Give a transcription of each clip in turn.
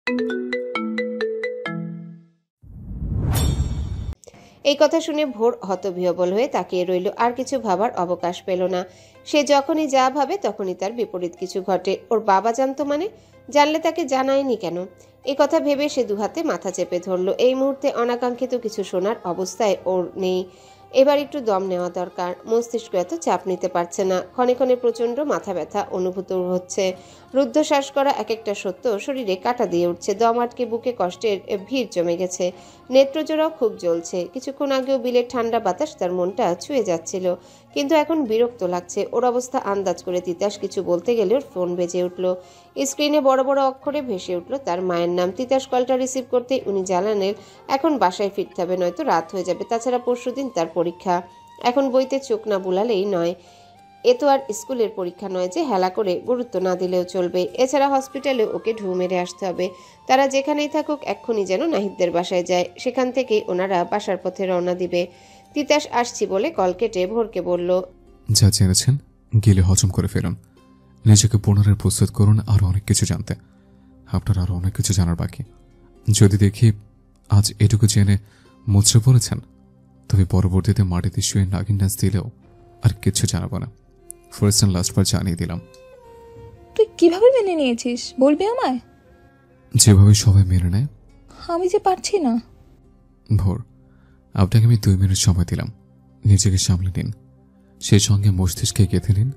এই কথা শুনে ভোর হতবিহ্বল হয়ে তাকিয়ে রইল, আর কিছু ভাবার অবকাশ পেল না। সে যখনই যা ভাবে তখনই তার বিপরীত কিছু ঘটে। ওর বাবা জানতো মানে? জানলে তাকে জানায়নি কেন? এ কথা ভেবে সে দুহাতে মাথা চেপে ধরল। এই মুহূর্তে অনাকাঙ্ক্ষিত কিছু শোনার অবস্থায় ওর নেই। এবার একটু দম নেওয়া দরকার। মস্তিষ্ক এত চাপ নিতে পারছে না। ক্ষণে ক্ষণে প্রচণ্ড মাথা ব্যথা অনুভূত হচ্ছে। রুদ্ধশ্বাস করা এক একটা সত্য শরীরে কাঁটা দিয়ে উঠছে। দম আটকে বুকে কষ্টের ভিড় জমে গেছে। নেত্রজোড়াও খুব জ্বলছে। কিছুক্ষণ আগেও বিলের ঠান্ডা বাতাস তার মনটা ছুঁয়ে যাচ্ছিল, কিন্তু এখন বিরক্ত লাগছে। ওর অবস্থা আন্দাজ করে তিতাস কিছু বলতে গেলে ওর ফোন বেজে উঠল। স্ক্রিনে বড় বড় অক্ষরে ভেসে উঠল তার মায়ের নাম। তিতাস কলটা রিসিভ করতেই উনি জানালেন এখন বাসায় ফিরতে হবে, নয়তো রাত হয়ে যাবে। তাছাড়া পরশুদিন তার পরীক্ষা। এখন বইতে চোখ না বুলালেই নয়। এ তো আর স্কুলের পরীক্ষা নয় যে হেলা করে গুরুত্ব না দিলেও চলবে। এছাড়া হসপিটালে ওকে ঢু মেরে আসতে হবে। তারা যেখানেই থাকুক এক্ষুনি যেন নাহিদদের বাসায় যায়। সেখান থেকেই ওনারা বাসার পথে রওনা দিবে। তিতাস আসছি বলে কল কেটে ভোরকে বলল, যা জেনেছেন গেলে হজম করে ফেলুন। নিজেকে পুনরায় প্রস্তুত করুন আরো অনেক কিছু জানতে। আপনার আরো অনেক কিছু জানার বাকি। যদি দেখি আজ এটুকু জেনে মুচড়ে পড়েছেন, তবে পরবর্তীতে মাটিতে শুয়ে নাগিন ডান্স দিলেও আর কিছু জানাবো না। ফার্স্ট অ্যান্ড লাস্টবার জানিয়ে দিলাম। তুই কিভাবে মেনে নিয়েছিস বলবি আমায়? যেভাবে সবাই মেনে নেয়। আমি যে পারছি না। ভোর, আপনাকে আমি 2 মিনিট সময় দিলাম। নিজেকে সামলে নিন। সেই সঙ্গে মস্তিষ্কে গেঁথে নিন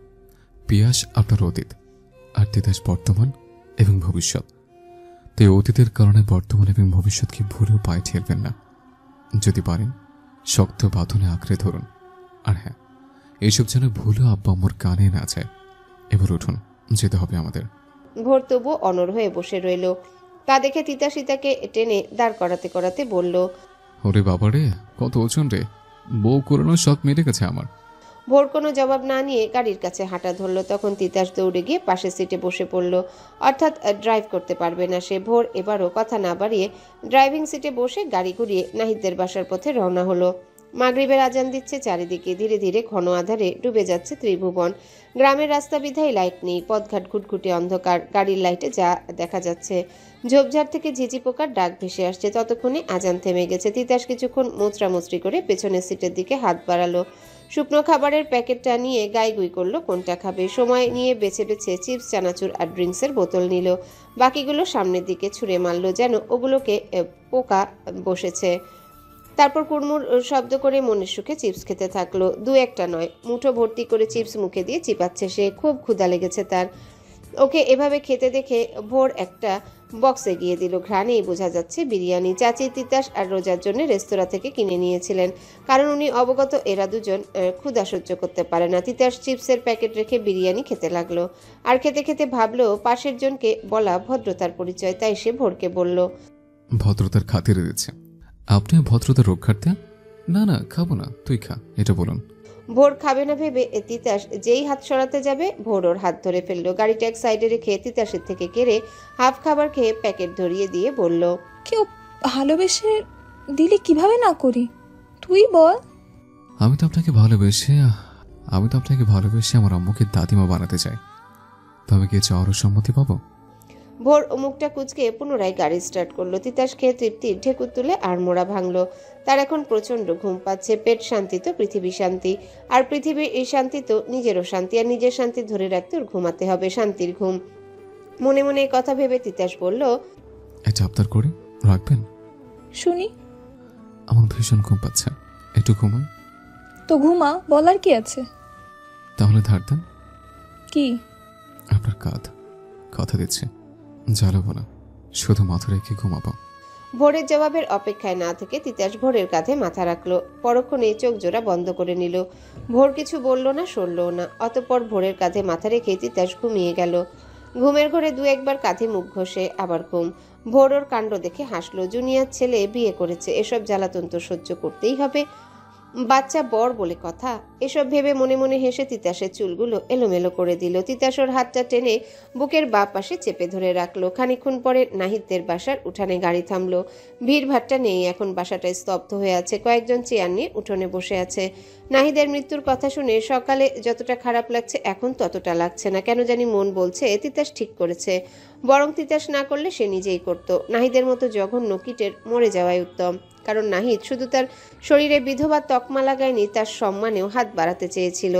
পিয়াস আপনার অতীত, আর তিতাস বর্তমান এবং ভবিষ্যৎ। তাই অতীতের কারণে বর্তমান এবং ভবিষ্যৎকে ভুলেও পায়ে ঠেলবেন না। যদি পারেন শক্ত বাঁধনে আঁকড়ে ধরুন। আর হ্যাঁ, এইসব যেন ভুলেও আব্বা আম্মুর কানে না যায়। এবার উঠুন, যেতে হবে আমাদের। ভোর তবু অনড় হয়ে বসে রইল। তা দেখে তিতাসিতাকে টেনে দাঁড় করাতে করাতে বলল, ওরে বাবারে, কত ওজন রে! বউ করানোর শখ মেরে গেছে আমার। ভোর কোনো জবাব না নিয়ে গাড়ির কাছে হাঁটা ধরল। তখন তিতাস দৌড়ে গিয়ে পাশের সিটে বসে পড়ল। অর্থাৎ ড্রাইভ করতে পারবে না সে। ভোর এবারও কথা না বাড়িয়ে ড্রাইভিং সিটে বসে গাড়ি ঘুরিয়ে নাহিদদের বাসার পথে রওনা হলো। মাগরিবের আজান দিচ্ছে চারিদিকে। ধীরে ধীরে ঘন আধারে ডুবে যাচ্ছে ত্রিভুবন। গ্রামের রাস্তা বিধায় লাইট নেই। পথঘাট ঘুটঘুটে অন্ধকার। গাড়ির লাইটে যা দেখা যাচ্ছে, ঝোপঝাড় থেকে ঝিঝি পোকার ডাক ভেসে আসছে। ততক্ষণে আজান থেমে গেছে। তিতাস কিছুক্ষণ মোচড়ামুচড়ি করে পেছনের সিটের দিকে হাত বাড়ালো। শুকনো খাবারের প্যাকেটটা নিয়ে গাইগুই করলো কোনটা খাবে। সময় নিয়ে বেছে বেছে চিপস, চানাচুর আর ড্রিঙ্কসের বোতল নিল। বাকিগুলো সামনের দিকে ছুঁড়ে মারল, যেন ওগুলোকে পোকা বসেছে। তারপর কুড়মুড় শব্দ করে মনের সুখে চিপস খেতে থাকলো। 2-1টা নয়, মুঠো ভর্তি করে চিপস মুখে দিয়ে চিপাচ্ছে সে। খুব ক্ষুধা লেগেছে তার। ওকে এভাবে খেতে দেখে ভোর একটা বক্সে গিয়ে দিল। ঘ্রাণেই বোঝা যাচ্ছে বিরিয়ানি। চাচি, তিতাস আর রোজার জন্য রেস্তোরাঁ থেকে কিনে নিয়েছিলেন, কারণ উনি অবগত এরা দুজন ক্ষুধা সহ্য করতে পারে না। তিতাস চিপসের প্যাকেট রেখে বিরিয়ানি খেতে লাগলো। আর খেতে খেতে ভাবলো পাশের জনকে বলা ভদ্রতার পরিচয়। তাই সে ভোরকে বলল, ভদ্রতার খাতিরে দিচ্ছে। আপনি ভদ্রতার রক্ষার্থে? না না, খাবো না, তুই খা, এটা বলুন। ভোর খাবে না ভেবে তিতাস যেই হাত সরাতে যাবে ভোর ওর হাত ধরে ফেললো। গাড়িটা এক সাইডে রেখে তিতাসের থেকে কেড়ে হাফ খাবার খেয়ে প্যাকেট ধরিয়ে দিয়ে বলল, কেউ ভালোবেসে দিলে কিভাবে না করি, তুই বল। আমি তো আপনাকে ভালোবেসে আমার আম্মুকে দাদিমা বানাতে চাই। তবে কি চাওয়ারও সম্মতি পাবো? ভোর মুখটা কুচকে পুনরায় গাড়ি স্টার্ট করলো। তিতাস খেয়ে তৃপ্তির ঢেকুর তুলে আড়মোড়া ভাঙলো। তার এখন প্রচন্ড ঘুম পাচ্ছে। পেট শান্তি তো পৃথিবী শান্তি, আর পৃথিবীর এই শান্তি তো নিজেরও শান্তি। আর নিজের শান্তি ধরে রাখতে ওর ঘুমাতে হবে শান্তির ঘুম। মনে মনে এই কথা ভেবে তিতাস বলল, এটা আবদার করে রাখবেন? শুনি। আমার ভীষণ ঘুম পাচ্ছে, একটু ঘুমান। তো ঘুমা, বলার কি আছে? তাহলে ধার দেন। কি? আপনার কাঁধ। কথা দিচ্ছি, জ্বালাবো না, শুধু মাথা রেখে ঘুমাবো। ভোরের জবাবের অপেক্ষায় না থেকে তিতাস ভোরের কাঁধে মাথা রাখলো। পরক্ষণে চোখ জোড়া বন্ধ করে নিল। ভোর কিছু বলল না, সরলও না। অতঃপর ভোরের কাঁধে মাথা রেখে তিতাস ঘুমিয়ে গেল। ঘুমের ঘরে 2-1বার কাঁধে মুখ ঘষে আবার ঘুম। ভোর ওর কাণ্ড দেখে হাসলো। জুনিয়র ছেলে বিয়ে করেছে, এসব জ্বালাতন তো সহ্য করতেই হবে। বাচ্চা বর বলে কথা। এসব ভেবে মনে মনে হেসে তিতাসের চুলগুলো এলোমেলো করে দিল। তিতাস ওর হাতটা টেনে বুকের বাঁ পাশে চেপে ধরে রাখলো। খানিকক্ষণ পরে নাহিদদের বাসার উঠানে গাড়ি থামলো। ভিড় ভাট্টা নেই, এখন বাসাটা স্তব্ধ হয়ে আছে। কয়েকজন চেয়ার নিয়ে উঠোনে বসে আছে। নাহিদের মৃত্যুর কথা শুনে সকালে যতটা খারাপ লাগছে এখন ততটা লাগছে না। কেন জানি মন বলছে তিতাস ঠিক করেছে, বরং তিতাস না করলে সে নিজেই করত। নাহিদের মতো জঘন্য কীটের মরে যাওয়াই উত্তম। কারণ নাহিদ শুধু তার শরীরে বিধবা তকমা লাগায়নি, তার সম্মানেও হাত বাড়াতে চেয়েছিল।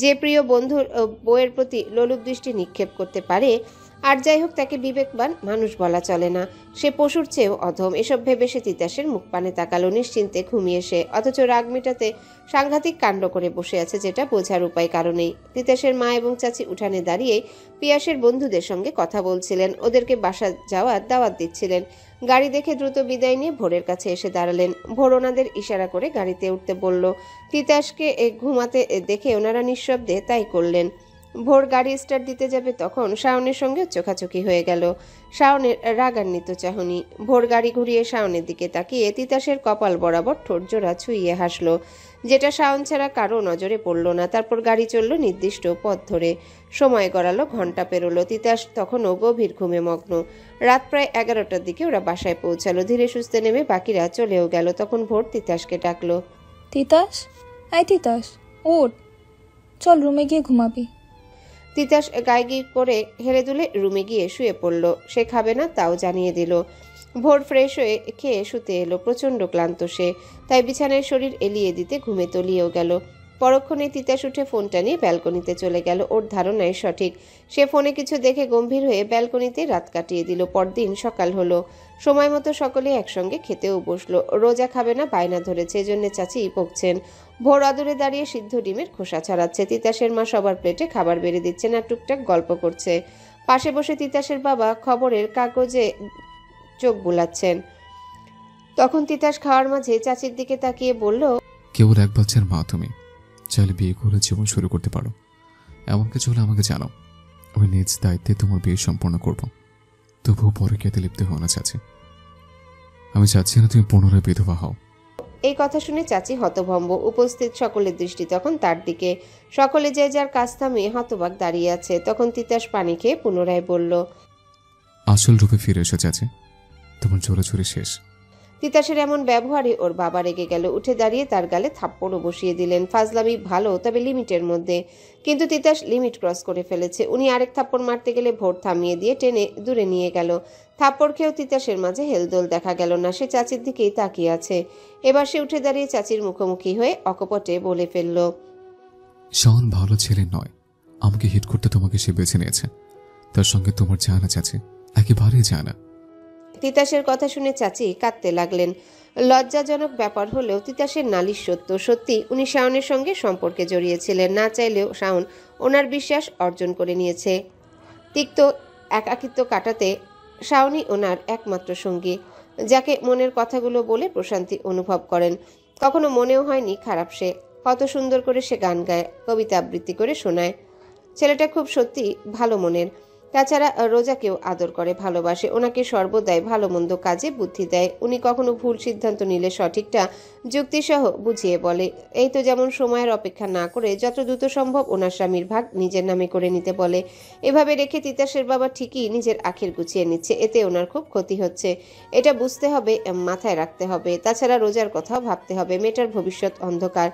যে প্রিয় বন্ধুর বউয়ের প্রতি লোলুপ দৃষ্টি নিক্ষেপ করতে পারে, আর যাই হোক তাকে বিবেকবান মানুষ বলা চলে না, সে পশুর চেয়েও অধম। এসব ভেবে সে তিতাসের মুখ পানে তাকালো। নিশ্চিন্তে ঘুমিয়ে সে, অথচ রাগ মেটাতে সাংঘাতিক কাণ্ড করে বসে আছে, যেটা বোঝার উপায় কারণেই। তিতাসের মা এবং চাচি উঠানে দাঁড়িয়ে পিয়াসের বন্ধুদের সঙ্গে কথা বলছিলেন, ওদেরকে বাসা যাওয়ার দাওয়াত দিচ্ছিলেন। গাড়ি দেখে দ্রুত বিদায় নিয়ে ভোরের কাছে এসে দাঁড়ালেন। ভোর ওনাদের ইশারা করে গাড়িতে উঠতে বলল। তিতাসকে ঘুমাতে দেখে ওনারা নিঃশব্দে তাই করলেন। ভোর গাড়ি স্টার্ট দিতে যাবে তখন শাওনের সঙ্গে চোখাচোখি হয়ে গেল। শাওনের রাগান্বিত চাহনি। ভোর গাড়ি ঘুরিয়ে শাওনের দিকে তাকিয়ে তিতাসের কপাল বরাবর ঠোঁট জোড়া ছুঁইয়ে হাসলো, যেটা শাওন ছাড়া কারো নজরে পড়ল না। তারপর গাড়ি চলল নির্দিষ্ট পথ ধরে। সময় গড়ালো, ঘন্টা পেরোলো। তিতাস তখনও গভীর ঘুমে মগ্ন। রাত প্রায় 11টার দিকে ওরা বাসায় পৌঁছালো। ধীরে সুস্থে নেমে বাকিরা চলেও গেল। তখন ভোর তিতাসকে ডাকলো। তিতাস, তিতাস, ওঠ, চল রুমে গিয়ে ঘুমাবি। তিতাস গায়ে করে হেলে দুলে রুমে গিয়ে শুয়ে পড়ল। সে খাবে না তাও জানিয়ে দিল। ভোর ফ্রেশ হয়ে খেয়ে শুতে এলো। প্রচণ্ড ক্লান্ত সে, তাই বিছানায় শরীর এলিয়ে দিতে ঘুমে তলিয়েও গেল। পরক্ষণে তিতাস উঠে ফোনটা নিয়ে ব্যালকনিতে চলে গেল। ওর ধারণায় সঠিক, সে ফোনে কিছু দেখে গম্ভীর হয়ে ব্যালকনিতে রাত কাটিয়ে দিল। পরদিন সকাল হলো, সময় মতো সকলে একসঙ্গে খেতেও বসলো। রোজা খাবে না বায়না ধরেছে, এজন্য চাচি বকছেন। ভোর আদরে দাঁড়িয়ে সিদ্ধ ডিমের খোসা ছাড়াচ্ছে। তিতাসের মা সবার প্লেটে খাবার বেড়ে দিচ্ছেন আর টুকটাক গল্প করছে। পাশে বসে তিতাসের বাবা খবরের কাগজে চোখ বুলাচ্ছেন। তখন তিতাস খাওয়ার মাঝে চাচির দিকে তাকিয়ে বলল, কেবল এক বাচ্চার মা তুমি, চাইলে বিয়ে করে জীবন শুরু করতে পারো। এমন কিছু হলে আমাকে জানাও, আমি নিজ দায়িত্বে তোমার বিয়ে সম্পন্ন করব। তবুও পরকীয়াতে লিপ্ত হও না চাচি। আমি চাচ্ছি না তুমি পুনরায় বিধবা হও। এই কথা শুনে চাচি হতভম্ব। উপস্থিত সকলের দৃষ্টি তখন তার দিকে। সকলে যে যার কাজ থামিয়ে হতবাক দাঁড়িয়ে আছে। তখন তিতাস পানি খেয়ে পুনরায় বলল, আসল রূপে ফিরে এসো চাচি, তোমার জোরাজুরি শেষ। তিতাসের এমন ব্যবহারে ওর বাবা রেগে গেল। উঠে দাঁড়িয়ে তার গালে থাপ্পড়ও বসিয়ে দিলেন। ফাজলামি ভালো, তবে লিমিটের মধ্যে। কিন্তু তিতাস লিমিট ক্রস করে ফেলেছে। উনি আরেক থাপ্পড় মারতে গেলে ভোর থামিয়ে দিয়ে টেনে দূরে নিয়ে গেল। থাপ্পড় খেয়েও তিতাসের মাঝে হেলদোল দেখা গেল না। সে চাচির দিকেই তাকিয়ে আছে। এবার সে উঠে দাঁড়িয়ে চাচির মুখোমুখি হয়ে অকপটে বলে ফেলল, শাওন ভালো ছেলে নয়, আমাকে হিট করতে তোমাকে সে বেছে নিয়েছে। তার সঙ্গে তোমার যায় না চাচি, একেবারেই যায় না। তিতাসের কথা শুনে চাচি কাঁদতে লাগলেন। লজ্জাজনক ব্যাপার হলেও তিতাসের নালিশ সত্য। সত্যি উনি শাওনের সঙ্গে সম্পর্কে জড়িয়েছিলেন। না চাইলেও শাওন ওনার বিশ্বাস অর্জন করে নিয়েছে। তিক্ত একাকিত্ব কাটাতে শাওনই ওনার একমাত্র সঙ্গী, যাকে মনের কথাগুলো বলে প্রশান্তি অনুভব করেন। কখনো মনেও হয়নি খারাপ সে। কত সুন্দর করে সে গান গায়, কবিতা আবৃত্তি করে শোনায়। ছেলেটা খুব সত্যি ভালো মনের। তাছাড়া রোজাকেও আদর করে, ভালোবাসে। ওনাকে সর্বদাই ভালো মন্দ কাজে বুদ্ধি দেয়। উনি কখনো ভুল সিদ্ধান্ত নিলে সঠিকটা যুক্তিসহ বুঝিয়ে বলে। এই তো যেমন সময়ের অপেক্ষা না করে যত দ্রুত সম্ভব ওনার স্বামীর ভাগ নিজের নামে করে নিতে বলে। এভাবে রেখে তিতাসের বাবা ঠিকই নিজের আখের গুছিয়ে নিচ্ছে। এতে ওনার খুব ক্ষতি হচ্ছে, এটা বুঝতে হবে, মাথায় রাখতে হবে। তাছাড়া রোজার কথাও ভাবতে হবে। মেয়েটার ভবিষ্যৎ অন্ধকার।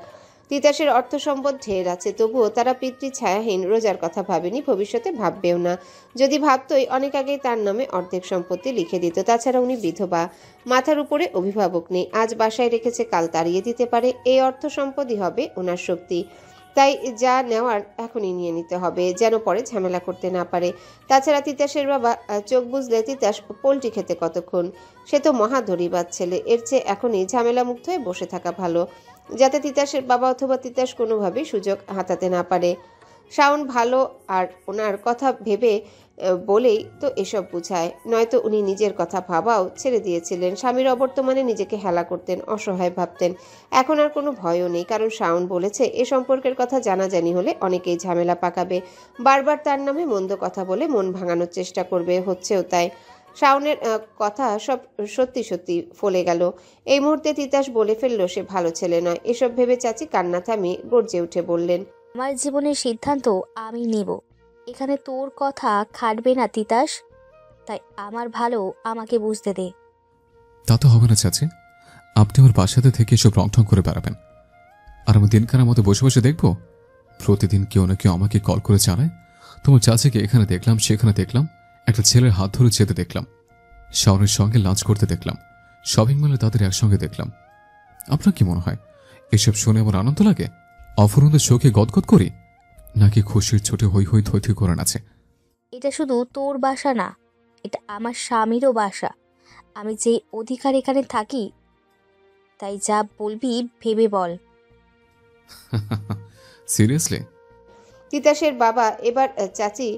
তিতাসের অর্থ সম্পদ ঢের আছে, তবুও তারা পিতৃ ছায়াহীন। রোজার কথা ভাবেনি, ভবিষ্যতে ভাববেও না। যদি ভাবতই অনেক আগেই তার নামে অর্ধেক সম্পত্তি লিখে দিত। তাছাড়া উনি বিধবা, মাথার উপরে অভিভাবক নেই। আজ বাসায় রেখেছে, কাল তাড়িয়ে দিতে পারে। এই অর্থ সম্পদই হবে ওনার শক্তি। তাই যা নেওয়ার এখনই নিয়ে নিতে হবে, যেন পরে ঝামেলা করতে না পারে। তাছাড়া তিতাসের বাবা চোখ বুঝলে তিতাস পোলট্রি খেতে কতক্ষণ। সে তো মহা ধরিবাজ ছেলে। এর চেয়ে এখনই ঝামেলা মুক্ত হয়ে বসে থাকা ভালো, যাতে তিতাসের বাবা অথবা তিতাস কোনোভাবেই সুযোগ হাতাতে না পারে। শাওন ভালো, আর ওনার কথা ভেবে বলেই তো এসব বুঝায়, নয়তো উনি নিজের কথা ভাবাও ছেড়ে দিয়েছিলেন। স্বামীর অবর্তমানে নিজেকে হেলা করতেন, অসহায় ভাবতেন। এখন আর কোনো ভয়ও নেই, কারণ শাওন বলেছে এ সম্পর্কের কথা জানাজানি হলে অনেকেই ঝামেলা পাকাবে, বারবার তার নামে মন্দ কথা বলে মন ভাঙানোর চেষ্টা করবে। হচ্ছেও তাই। শাওনের কথা সব সত্যি সত্যি ফলে গেল। এই মুহূর্তে তিতাস বলে ফেলল সে ভালো ছেলে নয়। এসব ভেবে চাচি কান্না থামিয়ে গর্জে উঠে বললেন, আমার জীবনের সিদ্ধান্ত আমি নেব, এখানে তোর কথা খাটবে না তিতাস। তাই আমার ভালো আমাকে বুঝতে দে। তা তো হবে না চাচি, আপনি আমার বাসাতে থেকে এসব রং ঠং করে বেড়াবেন, আর আমি দিনকার মতো বসে বসে দেখব? প্রতিদিন কেউ না কেউ আমাকে কল করে জানায় তোমার চাচিকে এখানে দেখলাম সেখানে দেখলাম, একটা ছেলের হাত ধরে যেতে দেখলাম, শাওনের সঙ্গে লাঞ্চ করতে দেখলাম, শপিং মলে তাদের একসঙ্গে দেখলাম। আপনার কি মনে হয় এসব শুনে আমার আনন্দ লাগে, অফুরন্ত চোখে গদগদ করি, নাকি খুশির ছোটে হই হই থই থই করে আছে? এটা শুধু তোর বাসা না, এটা আমার স্বামীরও বাসা। আমি যে অধিকার এখানে থাকি, তাই যা বলবি ভেবে বল। সিরিয়াসলি? তিতাসের বাবা এবার চাচির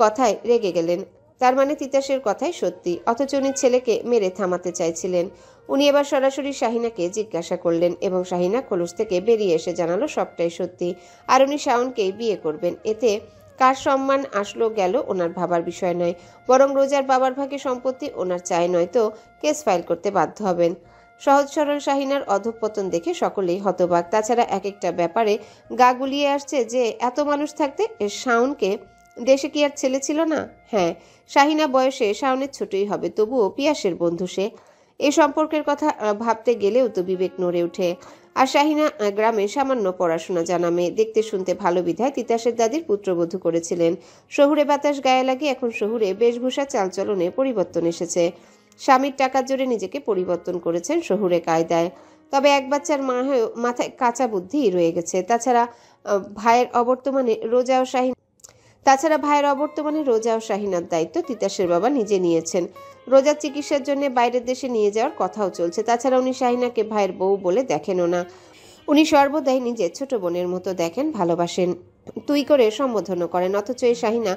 কথায় রেগে গেলেন। তার মানে তিতাসের কথাই সত্যি, অথচ উনি ছেলেকে মেরে থামাতে চাইছিলেন। উনি এবার সরাসরি শাহিনাকে জিজ্ঞাসা করলেন এবং শাহিনা খোলস থেকে বেরিয়ে এসে জানালো সবটাই সত্যি, আর উনি শাওনকেই বিয়ে করবেন। এতে কার সম্মান আসলো গেল ওনার ভাবার বিষয় নয়, বরং রোজার বাবার ভাগে সম্পত্তি ওনার চাই, নয়তো কেস ফাইল করতে বাধ্য হবেন। সহজ সরল শাহিনার অধঃপতন দেখে সকলেই হতবাক। তাছাড়া এক একটা ব্যাপারে গা গুলিয়ে আসছে যে এত মানুষ থাকতে শাওনকে দেশে কি আর ছেলে ছিল না? হ্যাঁ, শাহিনা বয়সে শাওনের ছোটই হবে, তবুও পিয়াসের বন্ধু সে। এই সম্পর্কের কথা ভাবতে গেলেও তো বিবেক নড়ে ওঠে। আর শাহিনা গ্রামে সামান্য পড়াশোনা জানা মেয়ে, দেখতে শুনতে ভালো বিধায় তিতাসের দাদির পুত্রবধূ করেছিলেন। শহুরে বাতাস গায়ে লাগে এখন শহুরে বেশভূষা চালচলনে পরিবর্তন এসেছে। স্বামীর টাকার জোরে নিজেকে পরিবর্তন করেছেন শহুরে কায়দায়। তবে এক বাচ্চার মা হয়েও মাথায় কাঁচা বুদ্ধি রয়ে গেছে। ভাইয়ের অবর্তমানে রোজা ও শাহিনার দায়িত্ব তিতাসের বাবা নিজে নিয়েছেন। রোজার চিকিৎসার জন্য বাইরের দেশে নিয়ে যাওয়ার কথাও চলছে। তাছাড়া উনি শাহিনাকে ভাইয়ের বউ বলে দেখেনও না, উনি সর্বদাই নিজের ছোট বোনের মতো দেখেন, ভালোবাসেন, তুই করে সম্বোধনও করেন। অথচ এই শাহিনা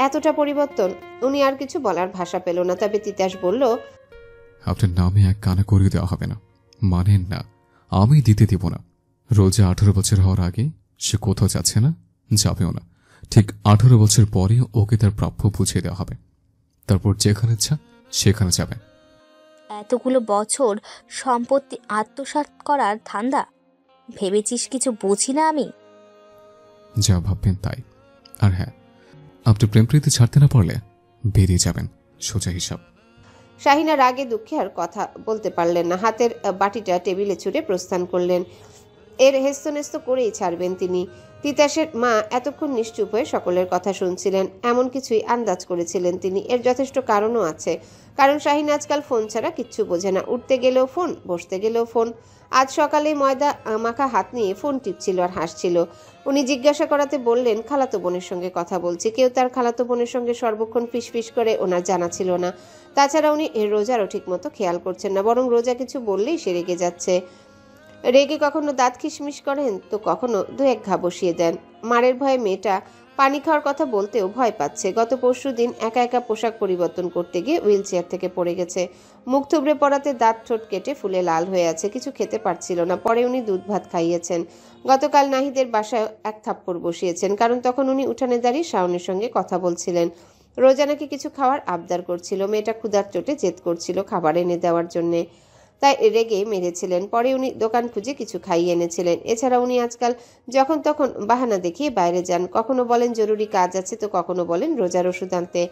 এতটা পরিবর্তন, উনি আর কিছু বলার ভাষা পেল না। তবে তিতাস বলল, আপনার নামে এক কানা করিয়ে দেওয়া হবে না, মানেন না, আমি দিতে দিব না। রোজা 18 বছর হওয়ার আগে সে কোথাও যাচ্ছে না, যাবেও না। ঠিক 18 বছর পরে ওকে তার প্রাপ্য বুঝিয়ে দেওয়া হবে, তারপর যেখানে ইচ্ছা সেখানে যাবে। এতগুলো বছর সম্পত্তি আত্মসাৎ করার ধান্দা, ভেবেছিস কিছু বুঝি না আমি? যা ভাববেন তাই। আর হ্যাঁ, আপনি প্রেম প্রীতি ছাড়তে না পারলে বেরিয়ে যাবেন, সোজা হিসাব। শাহিনা রাগে দুঃখে আর কথা বলতে পারলেন না। হাতের বাটিটা টেবিলে ছুঁড়ে প্রস্থান করলেন। এর হেস্তনেস্ত করেই ছাড়বেন তিনি। তিতাসের মা এতক্ষণ নিশ্চুপ হয়ে সকলের কথা শুনছিলেন। এমন কিছুই আন্দাজ করেছিলেন তিনি। এর যথেষ্ট কারণও আছে, কারণ শাহিনা আজকাল ফোন ছাড়া কিচ্ছু বোঝে না। উঠতে গেলেও ফোন, বসতে গেলেও ফোন। আজ সকালে ময়দা মাখা হাত নিয়ে ফোন টিপছিল আর হাসছিল। উনি জিজ্ঞাসা করাতে বললেন, খালাতো বোনের সঙ্গে কথা বলছি। কেউ তার খালাতো বোনের সঙ্গে সর্বক্ষণ ফিসফিস করে ওনার জানা ছিল না। তাছাড়া উনি রোজারও ঠিক মতো খেয়াল করছেন না, বরং রোজা কিছু বললেই সে রেগে যাচ্ছে। রেগে কখনো দাঁত খিসমিস করেন, তো কখনো দু এক ঘা বসিয়ে দেন। মারের ভয়ে মেয়েটা পানি খাওয়ার কথা বলতেও ভয় পাচ্ছে। গত পরশুদিন একা একা পোশাক পরিবর্তন করতে গিয়ে হুইল চেয়ার থেকে পড়ে গেছে। মুখ থুবড়ে পড়াতে দাঁত ঠোঁট কেটে ফুলে লাল হয়ে আছে, কিছু খেতে পারছিল না। পরে উনি দুধ ভাত খাইয়েছেন। গতকাল নাহিদের বাসায় এক থাপ্পড় বসিয়েছেন, কারণ তখন উনি উঠানে দাঁড়িয়ে শাওনের সঙ্গে কথা বলছিলেন। রোজা নাকি কিছু খাওয়ার আবদার করছিল। মেয়েটা ক্ষুধার চোটে জেদ করছিল খাবার এনে দেওয়ার জন্যে, তাই রেগে মেরেছিলেন। পরে উনি দোকান খুঁজে কিছু খাইয়ে এনেছিলেন। এছাড়া উনি আজকাল যখন তখন বাহানা দেখিয়ে বাইরে যান। কখনো বলেন জরুরি কাজ আছে, তো কখনো বলেন রোজার ওষুধ আনতে।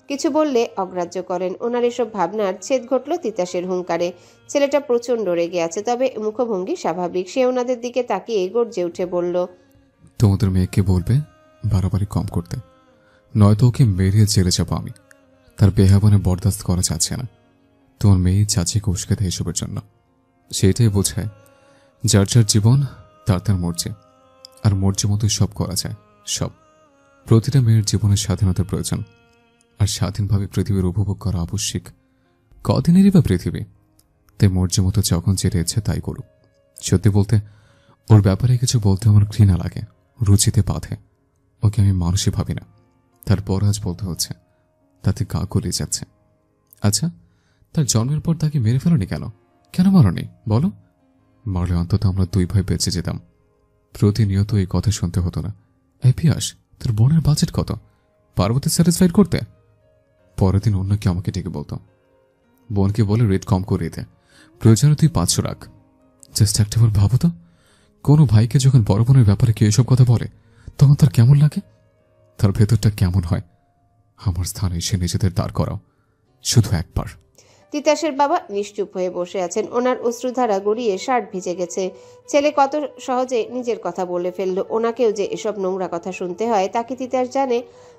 কিছু বললে অগ্রাহ্য করেন। ওনার এসব ভাবনার ছেদ ঘটল তিতাসের হুঙ্কারে। ছেলেটা প্রচণ্ড রেগে আছে, তবে মুখভঙ্গি স্বাভাবিক। সে ওনাদের দিকে তাকিয়ে গর্জে উঠে বলল, তোমাদের মেয়েকে বলবে বাড়াবাড়ি কম করতে, নয়তো ওকে মেরিয়ে জেলে যাবো আমি। তার বেহাবনে বরদাস্ত করা যাচ্ছে না। তোমার মেয়ে চাচিকে উস্কে দেয় এসবের জন্য। সেটাই বোঝায় যার যার জীবন তার তার মর্জি, আর মর্জি মতোই সব করা যায়। সব প্রতিটা মেয়ের জীবনের স্বাধীনতার প্রয়োজন, আর স্বাধীনভাবে পৃথিবীর উপভোগ করা আবশ্যিক। কদিনেরই বা পৃথিবী, তাই মর্জি মতো যখন যেটা ইচ্ছে তাই করুক। সত্যি বলতে ওর ব্যাপারে কিছু বলতে আমার ঘৃণা লাগে, রুচিতে বাঁধে। ওকে আমি মানুষই ভাবি না, তারপর আজ বলতে হচ্ছে, তাতে গা গলিয়ে যাচ্ছে। আচ্ছা, তার জন্মের পর তাকে মেরে ফেলনি কেন? কেন মারনি বলো? মারলে অন্তত আমরা দুই ভাই বেঁচে যেতাম। প্রতিনিয়ত এই কথা শুনতে হতো না। এই পিয়াস, তোর বোনের বাজেট কত? পার্বতী স্যাটিসফাইড করতে পরের দিন অন্য কেউ আমাকে ডেকে বলতো, বোনকে বলে রেট কম করে দে, প্রয়োজনে তুই 500 রাখ। জাস্ট একটাবার ভাবো তো, কোনো ভাইকে যখন বড় বোনের ব্যাপারে কেউ এসব কথা বলে তখন তার কেমন লাগে, তার ভেতরটা কেমন হয়। আমার স্থানে এসে নিজেদের দাঁড় করাও শুধু একবার। তিতাসের বাবা নিশ্চুপ হয়ে বসে আছেন। ওনার অশ্রুধারা গড়িয়ে শার্ট ভিজে গেছে। ছেলে কত সহজে নিজের কথা বলে ফেললো। ওনাকেও যে এসব নোংরা কথা শুনতে হয় তা কি তিতাস জানে?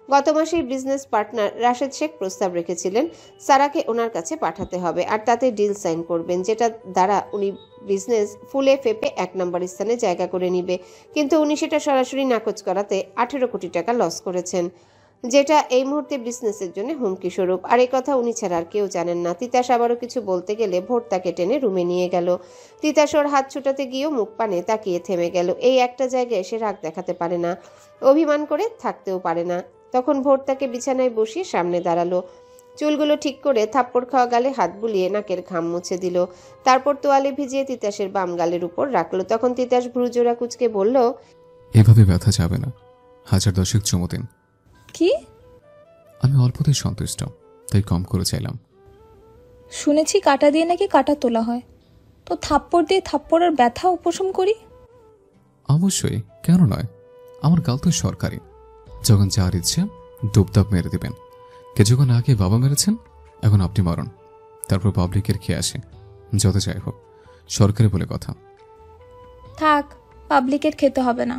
গত মাসেই বিজনেস পার্টনার রাশেদ শেখ প্রস্তাব রেখেছিলেন সারাকে ওনার কাছে পাঠাতে হবে, আর তাতে ডিল সাইন করবেন, যেটা দ্বারা উনি বিজনেস ফুলে ফেপে 1 নম্বর স্থানে জায়গা করে নিবে। কিন্তু উনি সেটা সরাসরি নাকচ করাতে 18 কোটি টাকা লস করেছেন, যেটা এই মুহূর্তে বিজনেসের জন্য হুমকি স্বরূপ। আর এই কথা উনি ছাড়া আর কেউ জানেন না। তিতাস আবারও কিছু বলতে গেলে ভোর তাকে টেনে রুমে নিয়ে গেল। তিতাস ওর হাত ছুটাতে গিয়েও মুখ পানে তাকিয়ে থেমে গেল। এই একটা জায়গায় সে রাগ দেখাতে পারে না, অভিমান করে থাকতেও পারে না। তখন ভোর তাকে বিছানায় বসিয়ে সামনে দাঁড়ালো। চুলগুলো ঠিক করে থাপ্পড় খাওয়া গালে হাত বুলিয়ে নাকের ঘাম মুছে দিল। তারপর তোয়ালে ভিজিয়ে তিতাসের বাম গালের উপর রাখলো। তখন তিতাস ভ্রুজোড়া কুচকে বলল, এভাবে ব্যথা যাবে না, 1010 চুমো দিন। কি? আমি অল্পতেই সন্তুষ্ট, তাই কম করে চাইলাম। শুনেছি কাটা দিয়ে নাকি কাটা তোলা হয়, তো থাপ্পড় দিয়ে থাপ্পড়ের ব্যথা উপশম করি। অবশ্যই, কেন নয়? আমার গাল তো সরকারি, যখন যার ইচ্ছে ডুবদাপ মেরে দেবেন। কিছুক্ষণ আগে বাবা মেরেছেন, এখন আপনি মারুন, তারপর পাবলিকের খেয়ে আসে। যত যাই হোক, সরকারি বলে কথা। থাক, পাবলিকের খেতে হবে না।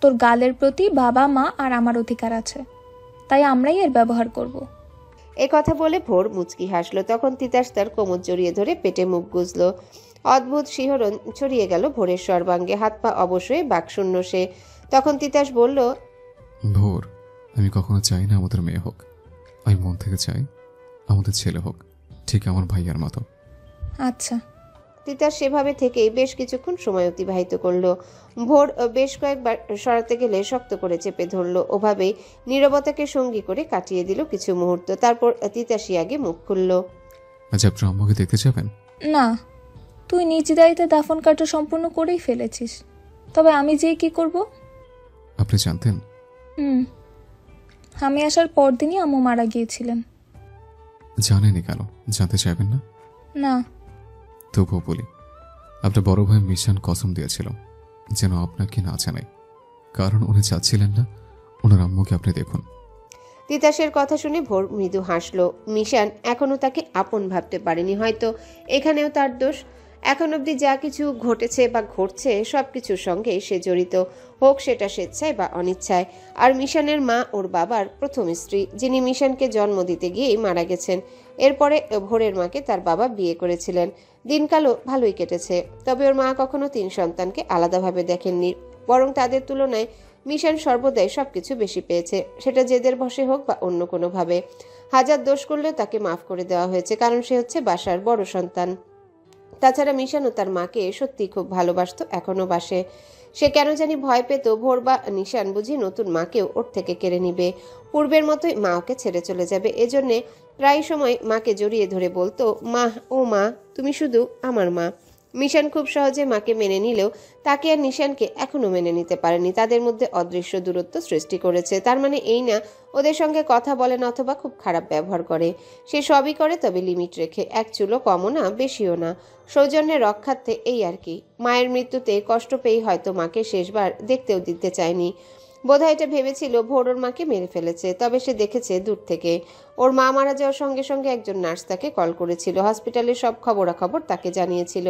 তোর গালের প্রতি বাবা মা আর আমার অধিকার আছে, তাই আমরাই এর ব্যবহার করব। এ কথা বলে ভোর মুচকি হাসলো। তখন তিতাস তার কোমর জড়িয়ে ধরে পেটে মুখ গুজলো। অদ্ভুত শিহরণ ছড়িয়ে গেল ভোরের সর্বাঙ্গে। হাত পা অবশ্যই বাকশূন্য সে। তখন তিতাস বলল, ভোর, আমি কখনো চাই না আমাদের মেয়ে হোক, আমি মন থেকে চাই আমাদের ছেলে হোক, ঠিক আমার ভাইয়ার মতো। আচ্ছা। তিতাস সেভাবে থেকেই বেশ কিছুক্ষণ সময় অতিবাহিত করলো। ভোর বেশ কয়েকবার সরাতে গেলে শক্ত করে চেপে ধরলো। ওভাবেই নীরবতাকে সঙ্গী করে কাটিয়ে দিল কিছু মুহূর্ত। তারপর তিতাসই আগে মুখ খুলল। আজ আপনার আম্মাকে দেখতে যাবেন? না, তুই নিজ দায়িত্বে দাফন কার্য সম্পূর্ণ করেই ফেলেছিস, তবে আমি যেয়ে কি করব? আপনি জানতেন? আমি আসার পরদিনই আম্মু মারা গিয়েছিলেন। জানেনই কেন? জানতে চাইবেন না? না। তবুও বলি, আপনার বড় ভাই মিশান কসম দিয়েছিল যেন আপনাকে না জানাই, কারণ উনি চাচ্ছিলেন না ওনার আম্মুকে আপনি দেখুন। তিতাসের কথা শুনে ভোর মৃদু হাসলো। মিশান এখনো তাকে আপন ভাবতে পারেনি। হয়তো এখানেও তার দোষ। এখন অবধি যা কিছু ঘটেছে বা ঘটছে সবকিছুর সঙ্গে সে জড়িত, হোক সেটা স্বেচ্ছায় বা অনিচ্ছায়। আর মিশানের মা ওর বাবার প্রথম স্ত্রী, যিনি মিশানকে জন্ম দিতে গিয়েই মারা গেছেন। এরপরে ভোরের মাকে তার বাবা বিয়ে করেছিলেন। দিনকালও ভালোই কেটেছে। তবে ওর মা কখনো 3 সন্তানকে আলাদাভাবে দেখেননি, বরং তাদের তুলনায় মিশন সর্বদাই সবকিছু বেশি পেয়েছে, সেটা জেদের বশে হোক বা অন্য কোনোভাবে। হাজার দোষ করলেও তাকে মাফ করে দেওয়া হয়েছে, কারণ সে হচ্ছে বাসার বড় সন্তান। তাছাড়া মিশানও তার মাকে সত্যিই খুব ভালোবাসতো, এখনো বাসে। সে কেন জানি ভয় পেত ভোর বা নিশান বুঝি নতুন মাকেও ওর থেকে কেড়ে নিবে, পূর্বের মতোই মা ওকে ছেড়ে চলে যাবে। এজন্যে প্রায় সময় মাকে জড়িয়ে ধরে বলতো, মা, ও মা, তুমি শুধু আমার মা। মিশান খুব সহজে মাকে মেনে নিলেও তাকে আর নিশানকে এখনো মেনে নিতে পারেনি। তাদের মধ্যে অদৃশ্য দূরত্ব সৃষ্টি করেছে। তার মানে এই না ওদের সঙ্গে কথা বলে না অথবা খুব খারাপ ব্যবহার করে। সে সবই করে, তবে লিমিট রেখে। এক চুলো কমও না, বেশিও না, সৌজন্যের রক্ষার্থে, এই আর কি। মায়ের মৃত্যুতে কষ্ট পেয়ে হয়তো মাকে শেষবার দেখতেও দিতে চায়নি। বোধহয় এটা ভেবেছিল ভোর ওর মাকে মেরে ফেলেছে। তবে সে দেখেছে দূর থেকে। ওর মা মারা যাওয়ার সঙ্গে সঙ্গে একজন নার্স তাকে কল করেছিল, হসপিটালের সব খবরাখবর তাকে জানিয়েছিল।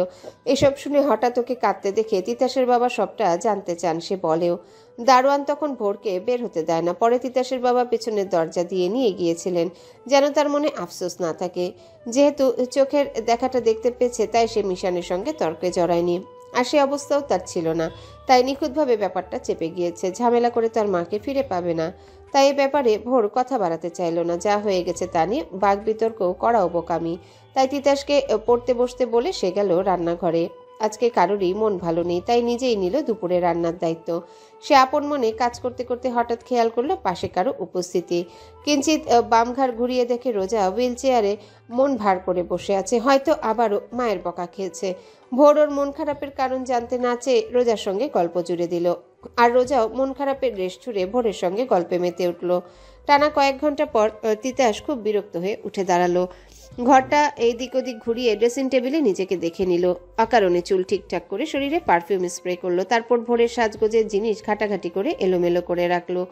এসব শুনে হঠাৎ ওকে কাঁদতে দেখে তিতাসের বাবা সবটা জানতে চান, সে বলেও। দারোয়ান তখন ভোরকে বের হতে দেয় না। পরে তিতাসের বাবা পেছনের দরজা দিয়ে নিয়ে গিয়েছিলেন, যেন তার মনে আফসোস না থাকে। যেহেতু চোখের দেখাটা দেখতে পেয়েছে, তাই সে মিশানের সঙ্গে তর্কে জড়ায়নি। আর সে অবস্থাও তার ছিল না, তাই নিখুঁতভাবে ব্যাপারটা চেপে গিয়েছে। ঝামেলা করে তার মাকে ফিরে পাবে না, তাই এ ব্যাপারে ভোর কথা বাড়াতে চাইল না। যা হয়ে গেছে তা নিয়ে বাঘ বিতর্ক করাও বোকামি। তাই তিতাসকে পড়তে বসতে বলে সে গেল রান্নাঘরে। আজকে কারোরই মন ভালো নেই, তাই নিজেই নিল দুপুরে রান্নার দায়িত্ব। সে আপন মনে কাজ করতে করতে হঠাৎ খেয়াল করলো পাশে কারো উপস্থিতি। কিঞ্চিত বাম ঘাড় ঘুরিয়ে দেখে রোজা হুইল চেয়ারে মন ভার করে বসে আছে, হয়তো আবারও মায়ের বকা খেয়েছে। ভোর ওর মন খারাপের কারণ জানতে না চেয়ে রোজার সঙ্গে গল্প জুড়ে দিল। আর রোজাও মন খারাপের রেশ ছুড়ে ভোরের সঙ্গে গল্পে মেতে উঠল। টানা কয়েক ঘন্টা পর তিতাস খুব বিরক্ত হয়ে উঠে দাঁড়ালো। ঘরটা এইদিক ওদিক ঘুরিয়ে ড্রেসিং টেবিলে নিজেকে দেখে নিল। অকারণে চুল ঠিকঠাক করে শরীরে পারফিউম স্প্রে করলো। তারপর ভোরের সাজগোজের জিনিস ঘাটাঘাটি করে এলোমেলো করে রাখলো।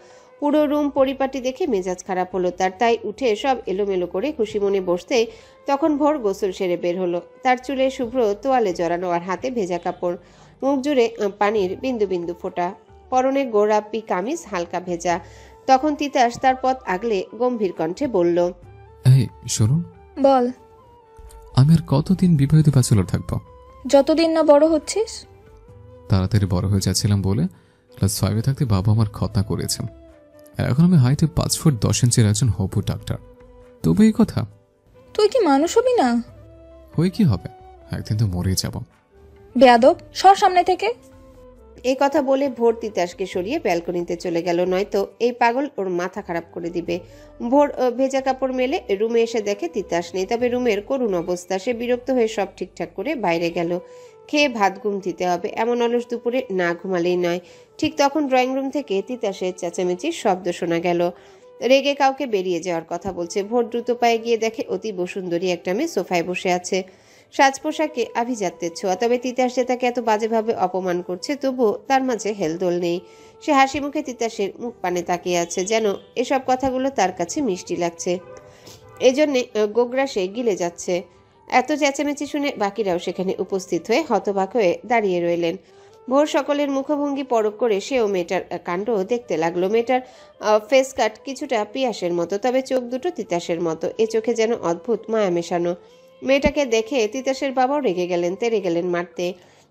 পুরো রুম পরিপাটি দেখে মেজাজ খারাপ হলো তার। তাই উঠে সব এলোমেলো করে খুশি মনে বসতেই তখন ভোর গোসল সেরে বের হলো। তার চুলে শুভ্র তোয়ালে জড়ানো আর হাতে ভেজা কাপড়, মুখ জুড়ে পানির বিন্দু বিন্দু ফোঁটা, পরনে গোলাপি কামিজ হালকা ভেজা। তখন তিতাস তার পথ আগলে গম্ভীর কণ্ঠে বলল, এই শুনুন, বল। আমি আর কতদিন বিবাহিত ব্যাচেলর থাকবো? যতদিন না বড় হচ্ছিস। তাড়াতাড়ি বড় হয়ে যাচ্ছিলাম বলে ক্লাস 5-এ থাকতে বাবা আমার খতনা করেছেন। এখন আমি হাইটে 5 ফুট 10 ইঞ্চির একজন হবু ডাক্তার। তবে এই কথা, তুই কি মানুষ হবি না? হয়ে কি হবে, একদিন তো মরেই যাব। বেয়াদব, সর সামনে থেকে। এই কথা বলে ভোর তিতাসকে সরিয়ে ব্যালকনিতে চলে গেল, নয়তো এই পাগল ওর মাথা খারাপ করে দিবে। ভোর ভেজা কাপড় মেলে রুমে এসে দেখে তিতাস নেই। তবে রুমের করুণ অবস্থা। সে বিরক্ত হয়ে সব ঠিকঠাক করে বাইরে গেল। খেয়ে ভাত ঘুম দিতে হবে, এমন অলস দুপুরে না ঘুমালেই নয়। ঠিক তখন ড্রয়িং রুম থেকে তিতাসের চেঁচামেচির শব্দ শোনা গেল। রেগে কাউকে বেরিয়ে যাওয়ার কথা বলছে। ভোর দ্রুত পায়ে গিয়ে দেখে অতি বসুন্দরী একটা মেয়ে সোফায় বসে আছে, সাজ পোশাকে আভিজাত্যের ছোঁয়া। তবে তিতাস যে তাকে এত বাজেভাবে অপমান করছে তবুও তার মাঝে হেলদোল নেই। সে হাসি মুখে তিতাসের মুখ পানে তাকিয়ে আছে, যেন এসব কথাগুলো তার কাছে মিষ্টি লাগছে, এজন্যে গোগ্রাসে গিলে যাচ্ছে। এত চেঁচামেচি শুনে বাকিরাও সেখানে উপস্থিত হয়ে হতবাক হয়ে দাঁড়িয়ে রইলেন। ভোর সকলের মুখভঙ্গি পরখ করে সেও মেয়েটার কাণ্ড দেখতে লাগলো। মেয়েটার ফেস কাট কিছুটা পিয়াসের মতো, তবে চোখ দুটো তিতাসের মতো। এ চোখে যেন অদ্ভুত মায়া মেশানো। মেয়েটাকে দেখে তিতাসের বাবাও রেগে গেলেন, তেড়ে গেলেন মারতে।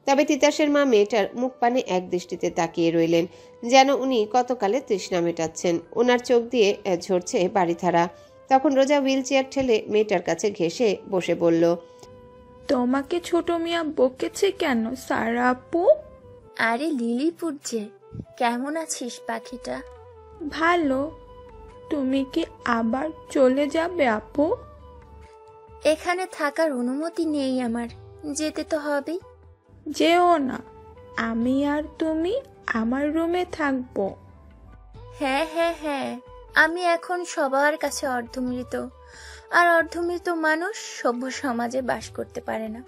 তবে তিতাসের মা মেয়েটার মুখ পানে এক দৃষ্টিতে তাকিয়ে রইলেন, যেন উনি কতকালে তৃষ্ণা মেটাচ্ছেন। ওনার চোখ দিয়ে ঝরছে বাড়িধারা। তখন রোজা হুইল চেয়ার ঠেলে মেয়েটার কাছে ঘেঁষে বসে বলল, তোমাকে ছোট মিয়া বকেছে কেন সারা আপু? আরে লিলিপুর যে, কেমন আছিস পাখিটা? ভালো। তুমি কি আবার চলে যাবে আপু? এখানে থাকার অনুমতি নেই আমার, যেতে তো হবেই। যেও না, আমি আর তুমি আমার রুমে থাকবো। হ্যাঁ হ্যাঁ হ্যাঁ, আমি এখন সবার কাছে অর্ধমৃত, আর অর্ধমৃত মানুষ সভ্য সমাজে বাস করতে পারে না।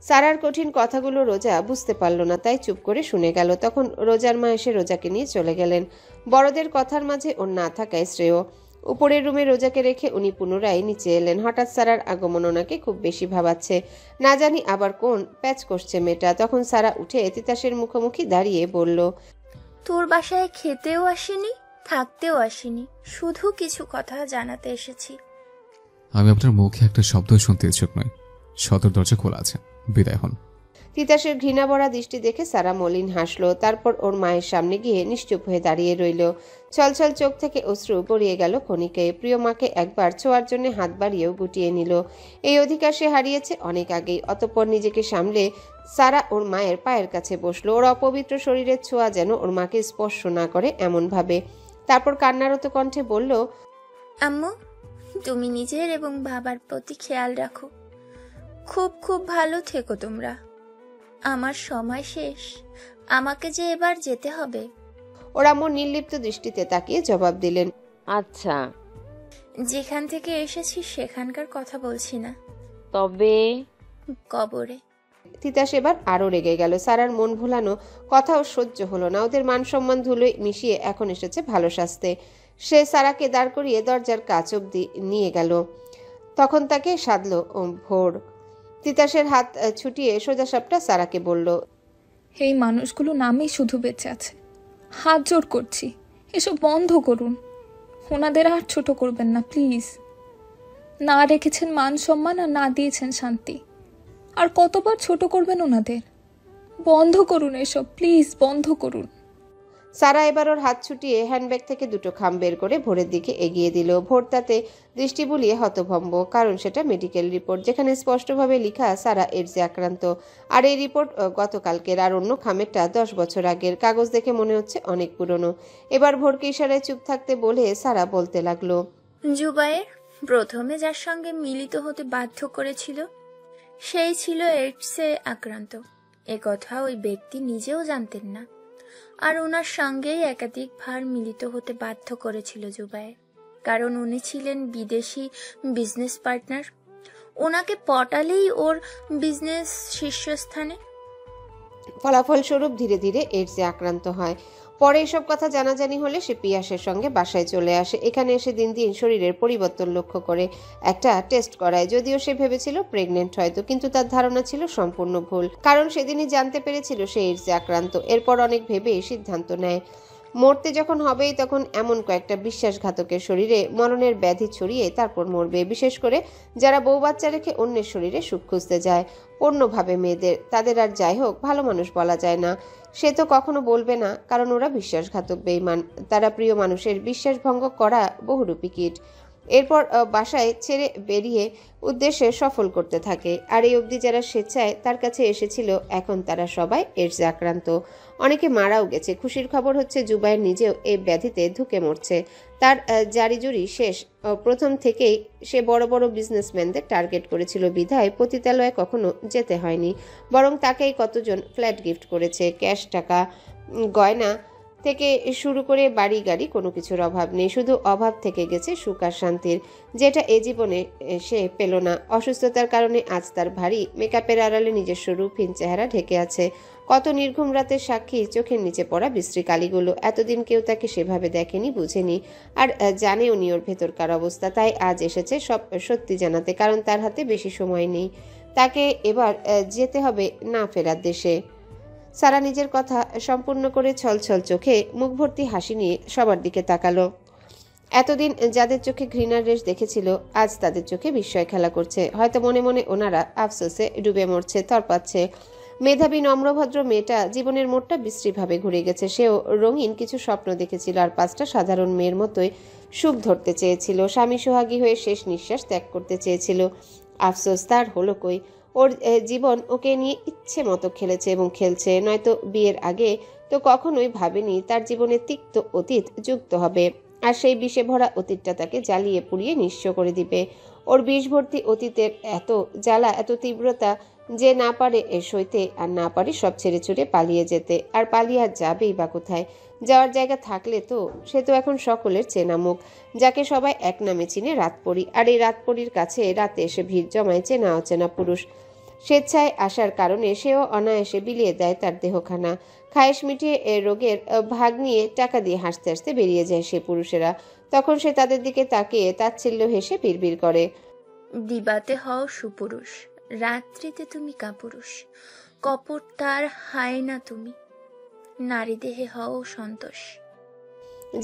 সারার কঠিন কথাগুলো রোজা বুঝতে পারল না, তাই চুপ করে শুনে গেল। তখন রোজার মা এসে রোজাকে নিয়ে চলে গেলেন। বড়দের কথার মাঝে ওর না থাকায় শ্রেয়। উপরের রুমে রোজাকে রেখে উনি পুনরায় নিচে এলেন। হঠাৎ সারার আগমন ওনাকে খুব বেশি ভাবাচ্ছে। না জানি আবার কোন প্যাচ করছে মেয়েটা। তখন সারা উঠে তিতাসের মুখোমুখি দাঁড়িয়ে বলল, তোর বাসায় খেতেও আসিনি, থাকতেও আসিনি, শুধু কিছু কথা জানাতে এসেছি। আমি আপনার মুখে একটা শব্দ শুনতে ইচ্ছুক নই। সদর দরজা খোলা আছে, বিদায় হন। তিতাসের ঘৃণা ভরা দৃষ্টি দেখে সারা মলিন হাসলো। তারপর ওর মায়ের সামনে গিয়ে নিশ্চুপ হয়ে দাঁড়িয়ে রইল। ছলছল চোখ থেকে অশ্রু গড়িয়ে গেল ক্ষণিকে। প্রিয় মাকে একবার ছোঁয়ার জন্য হাত বাড়িয়েও গুটিয়ে নিল। এই অধিকার সে হারিয়েছে অনেক আগেই। অতঃপর নিজেকে সামলে সারা ওর মায়ের পায়ের কাছে বসলো। ওর অপবিত্র শরীরের ছোঁয়া যেন ওর মাকে স্পর্শ না করে এমন ভাবে। তারপর কান্নারত কণ্ঠে বলল, আম্মু, তুমি নিজের এবং বাবার প্রতি খেয়াল রাখো। খুব খুব ভালো থেকো তোমরা। আমার সময় শেষ, আমাকে যে এবার যেতে হবে। ওরা মন নির্লিপ্ত দৃষ্টিতে তাকিয়ে জবাব দিলেন, আচ্ছা। যেখান থেকে এসেছি সেখানকার কথা বলছি না, তবে কবরে। তিতাস এবার আরো রেগে গেল। সারার মন ভোলানো কথাও সহ্য হলো না। ওদের মান সম্মান ধুলোয় মিশিয়ে এখন এসেছে ভালো শাস্তে। সে সারাকে দাঁড় করিয়ে দরজার কাছ অব্দি নিয়ে গেল। তখন তাকে সাধলো ভোর। তিতাসের হাত ছুটিয়ে সোজাসাপটা সারাকে বলল, এই মানুষগুলো নামেই শুধু বেঁচে আছে। হাত জোর করছি, এসব বন্ধ করুন। ওনাদের আর ছোট করবেন না প্লিজ। না রেখেছেন মান সম্মান আর না দিয়েছেন শান্তি, আর কতবার ছোট করবেন ওনাদের? বন্ধ করুন এসব প্লিজ, বন্ধ করুন। সারা এবার ওর হাত ছুটিয়ে হ্যান্ডব্যাগ থেকে দুটো খাম বের করে ভোরের দিকে এগিয়ে দিল। ভোর তাতে দৃষ্টি বুলিয়ে হতভম্ব, কারণ সেটা মেডিকেল রিপোর্ট, যেখানে স্পষ্টভাবে লেখা সারা এইডসে আক্রান্ত। আর এই রিপোর্ট গতকালকের, আর অন্য খামেরটা 10 বছর আগের। কাগজ দেখে মনে হচ্ছে অনেক পুরনো। এবার ভোরকে ইশারায় চুপ থাকতে বলে সারা বলতে লাগলো, জুবায়ের প্রথমে যার সঙ্গে মিলিত হতে বাধ্য করেছিল সেই ছিল এইডসে আক্রান্ত। এ কথা ওই ব্যক্তি নিজেও জানতেন না, আর ওনার সঙ্গেই একাধিকবার মিলিত হতে বাধ্য করেছিল জুবায়ের। কারণ উনি ছিলেন বিদেশি বিজনেস পার্টনার। ওনাকে পটালেই ওর বিজনেস শীর্ষস্থানে। ফলাফলস্বরূপ ধীরে ধীরে এইডসে আক্রান্ত হয়। পরে এসব কথা জানাজানি হলে সে পিয়াসের সঙ্গে বাসায় চলে আসে। এখানে এসে দিন দিন শরীরের পরিবর্তন লক্ষ্য করে একটা টেস্ট করায়। যদিও সে ভেবেছিল প্রেগনেন্ট হয়তো, কিন্তু তার ধারণা ছিল সম্পূর্ণ ভুল, কারণ সেদিনই জানতে পেরেছিল সে এইডসে আক্রান্ত। এরপর অনেক ভেবে সিদ্ধান্ত নেয় মরতে যখন হবেই তখন এমন কয়েকটা বিশ্বাসঘাতকের শরীরে মরণের ব্যাধি ছড়িয়ে তারপর মরবে। বিশেষ করে যারা বউ বাচ্চা রেখে অন্যের শরীরে সুখ খুঁজতে যায়। অন্যভাবে মেয়েদের, তাদের আর যাই হোক ভালো মানুষ বলা যায় না, সে তো কখনো বলবে না, কারণ ওরা বিশ্বাসঘাতক বেঈমান। তারা প্রিয় মানুষের বিশ্বাস ভঙ্গ করা বহুরূপী কীট। এরপর বাসায় ছেড়ে বেরিয়ে উদ্দেশ্যে সফল করতে থাকে। আর এই অবধি যারা স্বেচ্ছায় তার কাছে এসেছিল এখন তারা সবাই এইডসে আক্রান্ত। অনেকে মারাও গেছে। খুশির খবর হচ্ছে জুবায়ের নিজেও এই ব্যাধিতে ধুকে মরছে। তার জারিজুরি শেষ। প্রথম থেকেই সে বড় বড় বিজনেসম্যানদের টার্গেট করেছিল বিধায় পতিতালয়ে কখনো যেতে হয়নি, বরং তাকেই কতজন ফ্ল্যাট গিফট করেছে। ক্যাশ টাকা, গয়না থেকে শুরু করে বাড়ি গাড়ি কোনো কিছুর অভাব নেই। শুধু অভাব থেকে গেছে সুখ আর শান্তির, যেটা এ জীবনে সে পেল না। অসুস্থতার কারণে আজ তার ভারী মেকআপের আড়ালে নিজস্ব রূপহীন চেহারা ঢেকে আছে। কত নির্ঘুম রাতের সাক্ষী চোখের নিচে পড়া বিশ্রী কালিগুলো। এতদিন কেউ তাকে সেভাবে দেখেনি, বুঝেনি, আর জানেও নি ওর ভেতরকার অবস্থা। তাই আজ এসেছে সব সত্যি জানাতে, কারণ তার হাতে বেশি সময় নেই। তাকে এবার যেতে হবে না ফেরার দেশে। সারা নিজের কথা সম্পূর্ণ করে ছলছল চোখে মুখ ভর্তি হাসি নিয়ে সবার দিকে তাকালো। এতদিন যাদের চোখে ঘৃণার রেশ দেখেছিল আজ তাদের চোখে বিস্ময় খেলা করছে। হয়তো মনে মনে ওনারা আফসোসে ডুবে মরছে, তরপাচ্ছে। মেধাবী নম্রভদ্র মেয়েটা জীবনের মোড়টা বিশ্রীভাবে ঘুরে গেছে। সেও রঙিন কিছু স্বপ্ন দেখেছিল আর পাঁচটা সাধারণ মেয়ের মতোই সুখ ধরতে চেয়েছিল। স্বামী সোহাগী হয়ে শেষ নিঃশ্বাস ত্যাগ করতে চেয়েছিল। আফসোস তার হলো কই। ওর জীবন ওকে নিয়ে ইচ্ছে মতো খেলেছে এবং খেলছে। নয়তো বিয়ের আগে তো কখনোই ভাবেনি তার জীবনে তিক্ত অতীত যুক্ত হবে, আর সেই বিষে ভরা অতীতটা তাকে জ্বালিয়ে পুড়িয়ে নিঃস্ব করে দিবে। ওর বিষ ভর্তি অতীতের এত জ্বালা, এত তীব্রতা যে না পারে সইতে, আর না পারে সব ছেড়ে ছুড়ে পালিয়ে যেতে। আর পালিয়ে আর যাবেই বা কোথায়? যাওয়ার জায়গা থাকলে তো সে তো এখন সকলের চেনা মুখ, যাকে সবাই এক নামে চিনে রাতপরী। আর এই রাতপরীর কাছে রাতে এসে ভিড় জমায় চেনা অচেনা পুরুষ। স্বেচ্ছায় আসার কারণে সেও অনায়াসে বিলিয়ে দেয় তার দেহখানা। খায়েশ মিটিয়ে রোগের ভাগ নিয়ে টাকা দিয়ে হাসতে হাসতে বেরিয়ে যায় সে পুরুষেরা। তখন সে তাদের দিকে তাকিয়ে তাচ্ছিল্য হেসে বিড়বিড় করে, দিবাতে হও সুপুরুষ, রাত্রিতে তুমি কাপুরুষ, কপট তার হায় না তুমি, নারী দেহে হও সন্তোষ।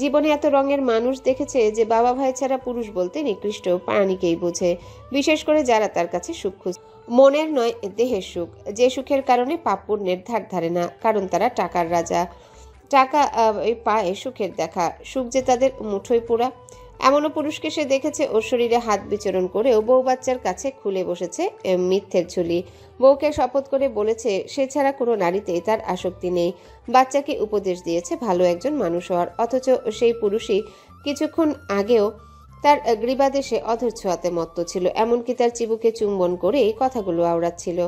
জীবনে এত রঙের মানুষ দেখেছে যে বাবা ভাই ছাড়া পুরুষ বলতে নিকৃষ্ট প্রাণীকেই বোঝে, বিশেষ করে যারা তার কাছে সুখ খুঁজে। মনের নয়, দেহের সুখ, যে সুখের কারণে পাপ পুণ্যের ধার ধারে না, কারণ তারা টাকার রাজা। টাকা পায় সুখের দেখা, সুখ যে তাদের মুঠোয় পোড়া। এমনও পুরুষকে সে দেখেছে ওর শরীরে হাত বিচরণ করেও বউ বাচ্চার কাছে খুলে বসেছে মিথ্যের ঝুলি। বউকে শপথ করে বলেছে সে ছাড়া কোনো নারীতেই তার আসক্তি নেই। বাচ্চাকে উপদেশ দিয়েছে ভালো একজন মানুষ হওয়ার, অথচ সেই পুরুষই কিছুক্ষণ আগেও তার গ্রীবাদেশে অধর ছোঁয়াতে মত্ত ছিল। এমনকি তার চিবুকে চুম্বন করে এই কথাগুলো আওড়াচ্ছিল।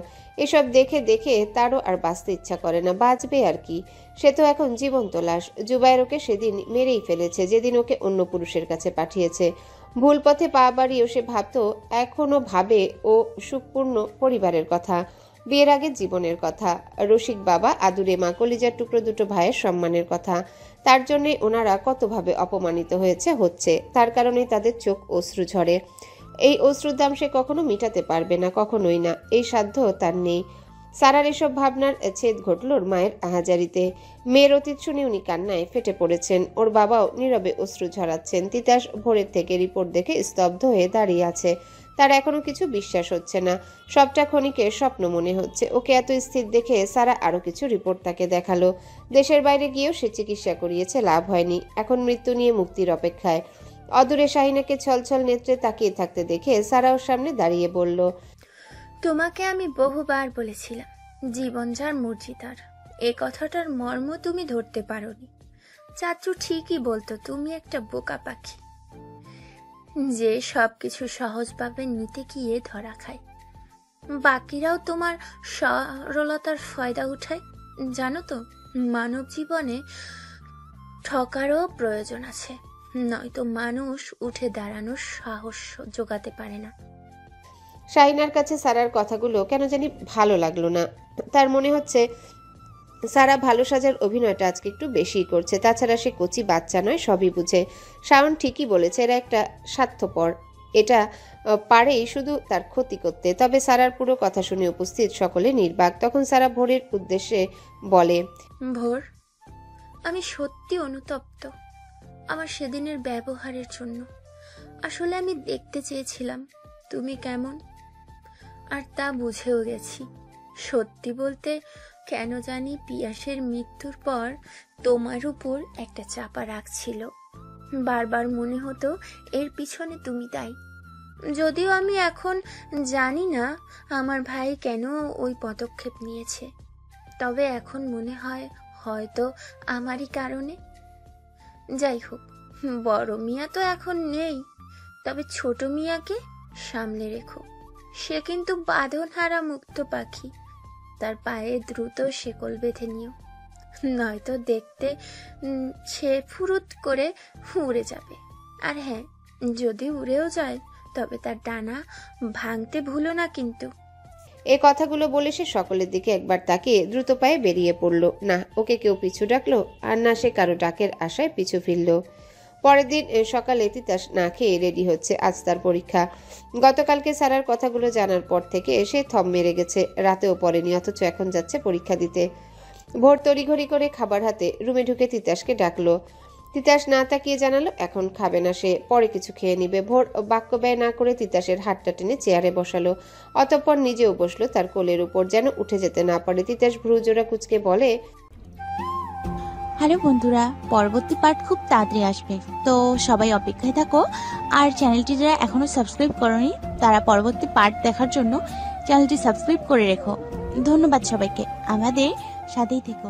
এসব দেখে দেখে তারও আর বাঁচতে ইচ্ছা করে না। বাঁচবে আর কি, সে তো এখন জীবন্ত লাশ। জুবায়ের ওকে সেদিন মেরেই ফেলেছে, যেদিন ওকে অন্য পুরুষের কাছে পাঠিয়েছে। ভুল পথে পা বাড়িয়েও সে ভাবতো, এখনো ভাবে ও সুখপূর্ণ পরিবারের কথা, বিয়ের আগের জীবনের কথা, রসিক বাবা, আদুরে মা, কলিজার টুকরো দুটো ভাইয়ের সম্মানের কথা। তার জন্যে ওনারা কতভাবে অপমানিত হচ্ছে। তার কারণেই তাদের চোখ অশ্রু ঝরে। এই অশ্রুর দাম সে কখনো মিটাতে পারবে না, কখনোই না, এই সাধ্য তার নেই। সারার এসব ভাবনার ছেদ ঘটল ওর মায়ের আহাজারিতে। মেয়ের অতীত শুনে উনি কান্নায় ফেটে পড়েছেন। ওর বাবাও নীরবে অশ্রু ঝরাচ্ছেন। তিতাস ভোরের থেকে রিপোর্ট দেখে স্তব্ধ হয়ে দাঁড়িয়ে আছে। তার এখনো কিছু বিশ্বাস হচ্ছে না, সবটা ক্ষণিকের স্বপ্ন মনে হচ্ছে। ওকে এত স্থির দেখে সারা আরো কিছু রিপোর্ট তাকে দেখালো। দেশের বাইরে গিয়েও সে চিকিৎসা করিয়েছে, লাভ হয়নি। এখন মৃত্যু নিয়ে মুক্তির অপেক্ষায়। অদূরে শাহিনাকে ছলছল নেত্রে তাকিয়ে থাকতে দেখে সারা ওর সামনে দাঁড়িয়ে বলল, তোমাকে আমি বহুবার বলেছিলাম জীবন যার মর্জি তার। এ কথাটার মর্ম তুমি ধরতে পারোনি। চাচু ঠিকই বলতো, তুমি একটা বোকা পাখি যে সবকিছু সহজভাবে নিতে গিয়ে ধরা খায়। বাকিরাও তোমার সরলতার ফায়দা উঠায়। জানো তো, মানব জীবনে ঠকারও প্রয়োজন আছে। নয়তো মানুষ উঠে দাঁড়ানোর সাহস জোগাতে পারে না। শাহিনার কাছে সারার কথাগুলো কেন জানি ভালো লাগলো না। তার মনে হচ্ছে সারা ভালো সাজার অভিনয়টা আজকে একটু বেশিই করছে। তাছাড়া সে কচি বাচ্চা নয়, সবই বুঝে। শাওন ঠিকই বলেছে, এরা একটা স্বার্থপর, এটা পারেই শুধু তার ক্ষতি করতে। তবে সারার পুরো কথা শুনে উপস্থিত সকলে নির্বাক। তখন সারা ভোরের উদ্দেশ্যে বলে, ভোর, আমি সত্যি অনুতপ্ত আমার সেদিনের ব্যবহারের জন্য। আসলে আমি দেখতে চেয়েছিলাম তুমি কেমন, আর তা বুঝেও গেছি। সত্যি বলতে কেন জানি পিয়াসের মৃত্যুর পর তোমার উপর একটা চাপা রাখছিল। বারবার মনে হতো এর পিছনে তুমি দায়ী। যদিও আমি এখন জানি না আমার ভাই কেন ওই পদক্ষেপ নিয়েছে, তবে এখন মনে হয় হয়তো আমারই কারণে। যাই হোক, বড় মিয়া তো এখন নেই, তবে ছোট মিয়াকে সামনে রেখো। সে কিন্তু বাঁধনহারা মুক্ত পাখি, তার পায়ে দ্রুত শেকল বেঁধে নিও, নয়তো দেখতে সে ফুরুত করে উড়ে যাবে। আর হ্যাঁ, যদি উড়েও যায় তবে তার ডানা ভাঙতে ভুলো না কিন্তু। এ কথাগুলো বলে সে সকলের দিকে একবার তাকিয়ে দ্রুত পায়ে বেরিয়ে পড়ল। না ওকে কেউ পিছু ডাকলো, আর না সে কারো ডাকের আশায় পিছু ফিরল। পরের দিন সকালে তিতাস না খেয়ে রেডি হচ্ছে, আজ তার পরীক্ষা। গতকালকে সারার কথাগুলো জানার পর থেকে সে থম মেরে গেছে, রাতেও পড়েনি, অথচ এখন যাচ্ছে পরীক্ষা দিতে। ভোর তড়িঘড়ি করে খাবার হাতে রুমে ঢুকে তিতাসকে ডাকলো। তিতাস না তাকিয়ে জানালো এখন খাবে না সে, পরে কিছু খেয়ে নিবে। ভোর বাক্য ব্যয় না করে তিতাসের হাতটা টেনে চেয়ারে বসালো, অতঃপর নিজেও বসলো তার কোলের উপর, যেন উঠে যেতে না পারে। তিতাস ভ্রুজোড়া কুচকে বলে, হ্যালো বন্ধুরা, পরবর্তী পার্ট খুব তাড়াতাড়ি আসবে, তো সবাই অপেক্ষায় থাকো। আর চ্যানেলটি যারা এখনো সাবস্ক্রাইব করোনি তারা পরবর্তী পার্ট দেখার জন্য চ্যানেলটি সাবস্ক্রাইব করে রেখো। ধন্যবাদ সবাইকে, আমাদের সাথেই থেকো।